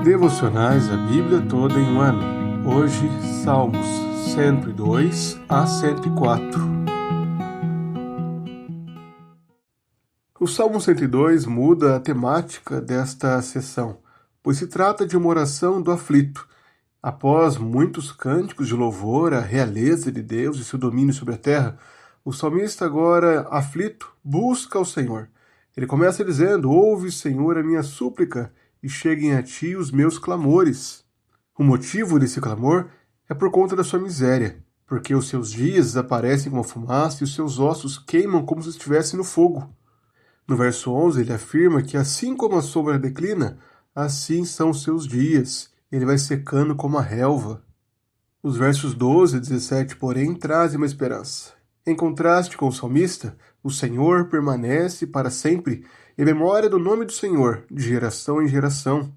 Devocionais a Bíblia toda em um ano. Hoje, Salmos 102 a 104. O Salmo 102 muda a temática desta sessão, pois se trata de uma oração do aflito. Após muitos cânticos de louvor à realeza de Deus e seu domínio sobre a terra, o salmista agora, aflito, busca ao Senhor. Ele começa dizendo: "Ouve, Senhor, a minha súplica, e cheguem a ti os meus clamores." O motivo desse clamor é por conta da sua miséria, porque os seus dias desaparecem como fumaça e os seus ossos queimam como se estivessem no fogo. No verso 11, ele afirma que assim como a sombra declina, assim são os seus dias. Ele vai secando como a relva. Os versos 12 e 17, porém, trazem uma esperança. Em contraste com o salmista, o Senhor permanece para sempre em memória do nome do Senhor, de geração em geração.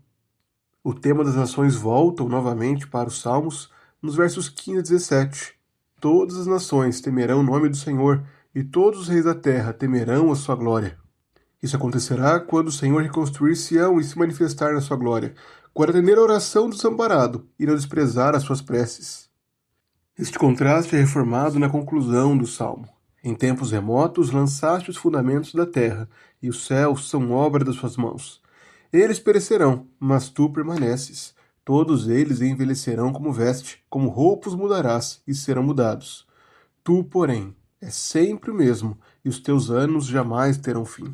O tema das nações voltam novamente para os Salmos nos versos 15 e 17. Todas as nações temerão o nome do Senhor, e todos os reis da terra temerão a sua glória. Isso acontecerá quando o Senhor reconstruir Sião e se manifestar na sua glória, quando atender a oração do desamparado e não desprezar as suas preces. Este contraste é reformado na conclusão do Salmo. Em tempos remotos lançaste os fundamentos da terra, e os céus são obra das suas mãos. Eles perecerão, mas tu permaneces. Todos eles envelhecerão como veste, como roupas mudarás, e serão mudados. Tu, porém, és sempre o mesmo, e os teus anos jamais terão fim.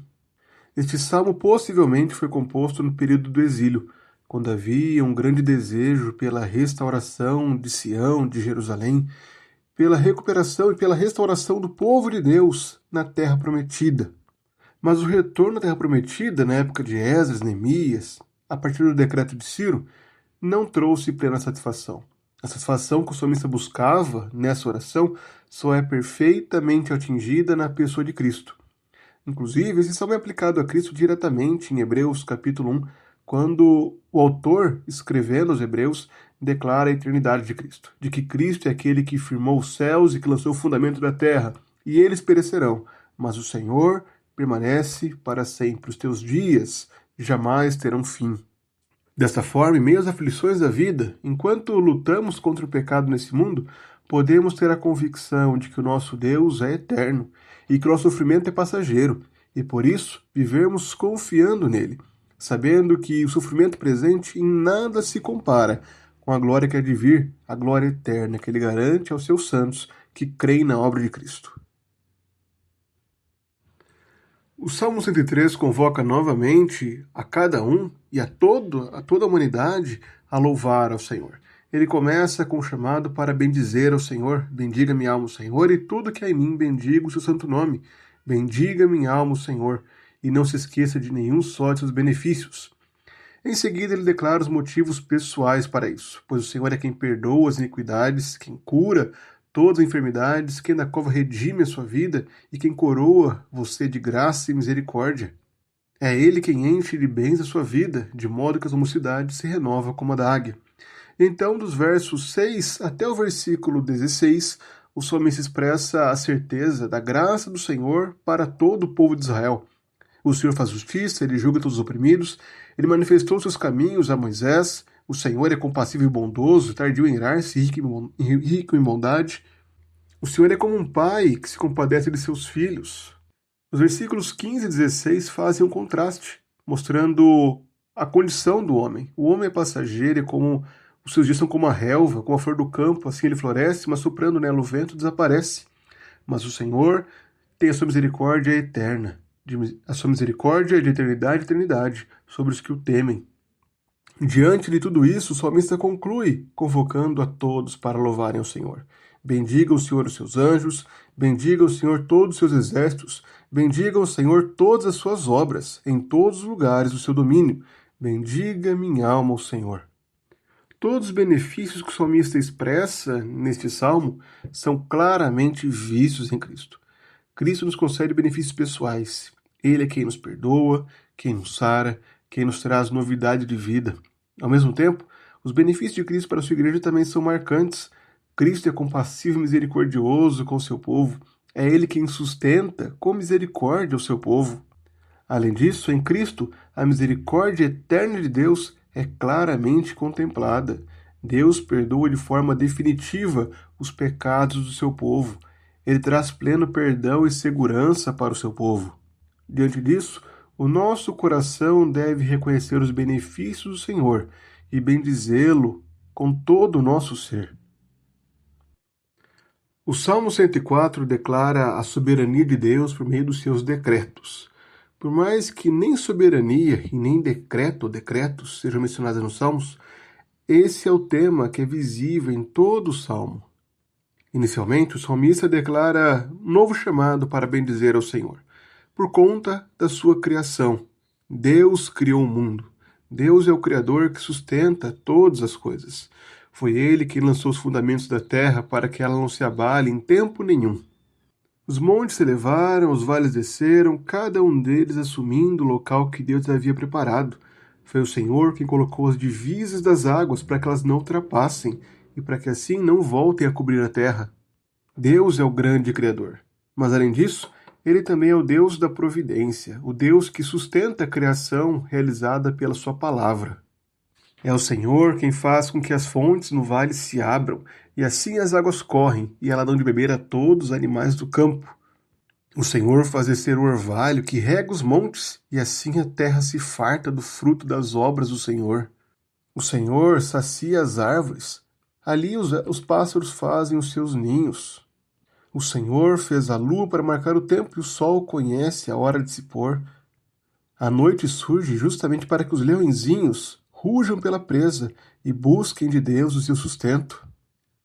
Este salmo possivelmente foi composto no período do exílio, quando havia um grande desejo pela restauração de Sião, de Jerusalém, pela recuperação e pela restauração do povo de Deus na Terra Prometida. Mas o retorno à Terra Prometida, na época de Esdras, Neemias, a partir do decreto de Ciro, não trouxe plena satisfação. A satisfação que o salmista buscava nessa oração só é perfeitamente atingida na pessoa de Cristo. Inclusive, esse salmo é aplicado a Cristo diretamente em Hebreus capítulo 1, quando o autor, escrevendo aos Hebreus, declara a eternidade de Cristo, de que Cristo é aquele que firmou os céus e que lançou o fundamento da terra, e eles perecerão, mas o Senhor permanece para sempre. Os teus dias jamais terão fim. Desta forma, em meio às aflições da vida, enquanto lutamos contra o pecado nesse mundo, podemos ter a convicção de que o nosso Deus é eterno e que o nosso sofrimento é passageiro, e por isso vivermos confiando nele, sabendo que o sofrimento presente em nada se compara com a glória que há de vir, a glória eterna que ele garante aos seus santos que creem na obra de Cristo. O Salmo 103 convoca novamente a cada um e a toda a humanidade a louvar ao Senhor. Ele começa com o chamado para bendizer ao Senhor. Bendiga minha alma o Senhor, e tudo que há em mim bendiga o seu santo nome. Bendiga minha alma o Senhor, e não se esqueça de nenhum só de seus benefícios. Em seguida, ele declara os motivos pessoais para isso, pois o Senhor é quem perdoa as iniquidades, quem cura todas as enfermidades, quem da cova redime a sua vida e quem coroa você de graça e misericórdia. É ele quem enche de bens a sua vida, de modo que a sua mocidade se renova como a da águia. Então, dos versos 6 até o versículo 16, o salmista expressa a certeza da graça do Senhor para todo o povo de Israel. O Senhor faz justiça, ele julga todos os oprimidos, ele manifestou seus caminhos a Moisés, o Senhor é compassivo e bondoso, tardio em irar-se, rico em bondade. O Senhor é como um pai que se compadece de seus filhos. Os versículos 15 e 16 fazem um contraste, mostrando a condição do homem. O homem é passageiro, os seus dias são como a relva, como a flor do campo, assim ele floresce, mas soprando nela o vento desaparece. Mas o Senhor tem a sua misericórdia eterna. A sua misericórdia é de eternidade a eternidade sobre os que o temem. Diante de tudo isso, o salmista conclui, convocando a todos para louvarem o Senhor. Bendiga o Senhor os seus anjos, bendiga o Senhor todos os seus exércitos, bendiga o Senhor todas as suas obras, em todos os lugares do seu domínio. Bendiga minha alma o Senhor. Todos os benefícios que o salmista expressa neste salmo são claramente vistos em Cristo. Cristo nos concede benefícios pessoais. Ele é quem nos perdoa, quem nos sara, quem nos traz novidade de vida. Ao mesmo tempo, os benefícios de Cristo para a sua igreja também são marcantes. Cristo é compassivo e misericordioso com o seu povo. É ele quem sustenta com misericórdia o seu povo. Além disso, em Cristo, a misericórdia eterna de Deus é claramente contemplada. Deus perdoa de forma definitiva os pecados do seu povo. Ele traz pleno perdão e segurança para o seu povo. Diante disso, o nosso coração deve reconhecer os benefícios do Senhor e bendizê-lo com todo o nosso ser. O Salmo 104 declara a soberania de Deus por meio dos seus decretos. Por mais que nem soberania e nem decreto ou decretos sejam mencionados nos Salmos, esse é o tema que é visível em todo o Salmo. Inicialmente, o salmista declara um novo chamado para bendizer ao Senhor, por conta da sua criação. Deus criou o mundo. Deus é o Criador que sustenta todas as coisas. Foi Ele que lançou os fundamentos da terra para que ela não se abale em tempo nenhum. Os montes se elevaram, os vales desceram, cada um deles assumindo o local que Deus havia preparado. Foi o Senhor quem colocou as divisas das águas para que elas não ultrapassem e para que assim não voltem a cobrir a terra. Deus é o grande Criador. Mas além disso, Ele também é o Deus da providência, o Deus que sustenta a criação realizada pela sua palavra. É o Senhor quem faz com que as fontes no vale se abram, e assim as águas correm, e ela dão de beber a todos os animais do campo. O Senhor faz descer o orvalho que rega os montes, e assim a terra se farta do fruto das obras do Senhor. O Senhor sacia as árvores, ali os pássaros fazem os seus ninhos. O Senhor fez a lua para marcar o tempo, e o sol conhece a hora de se pôr. A noite surge justamente para que os leõezinhos rujam pela presa e busquem de Deus o seu sustento.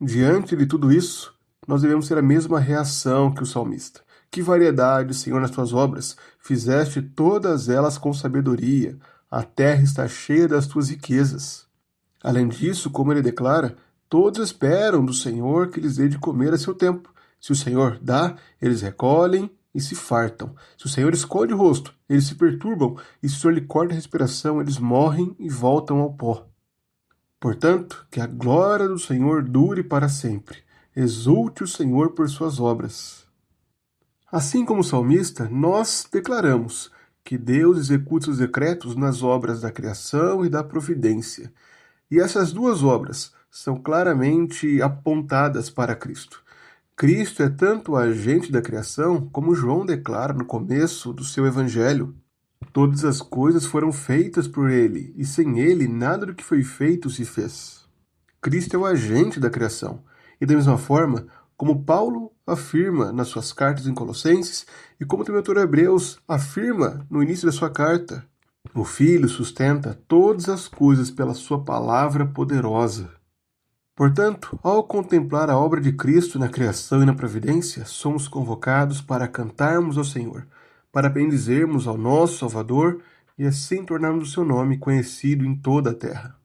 Diante de tudo isso, nós devemos ter a mesma reação que o salmista. Que variedade, Senhor, nas tuas obras! Fizeste todas elas com sabedoria. A terra está cheia das tuas riquezas. Além disso, como ele declara, todos esperam do Senhor que lhes dê de comer a seu tempo. Se o Senhor dá, eles recolhem e se fartam. Se o Senhor esconde o rosto, eles se perturbam, e se o Senhor lhe corta a respiração, eles morrem e voltam ao pó. Portanto, que a glória do Senhor dure para sempre. Exulte o Senhor por suas obras. Assim como o salmista, nós declaramos que Deus executa os decretos nas obras da criação e da providência. E essas duas obras são claramente apontadas para Cristo. Cristo é tanto o agente da criação, como João declara no começo do seu evangelho. Todas as coisas foram feitas por ele, e sem ele nada do que foi feito se fez. Cristo é o agente da criação, e da mesma forma, como Paulo afirma nas suas cartas em Colossenses, e como também o autor Hebreus afirma no início da sua carta, o Filho sustenta todas as coisas pela sua palavra poderosa. Portanto, ao contemplar a obra de Cristo na criação e na providência, somos convocados para cantarmos ao Senhor, para bendizermos ao nosso Salvador e assim tornarmos o seu nome conhecido em toda a terra.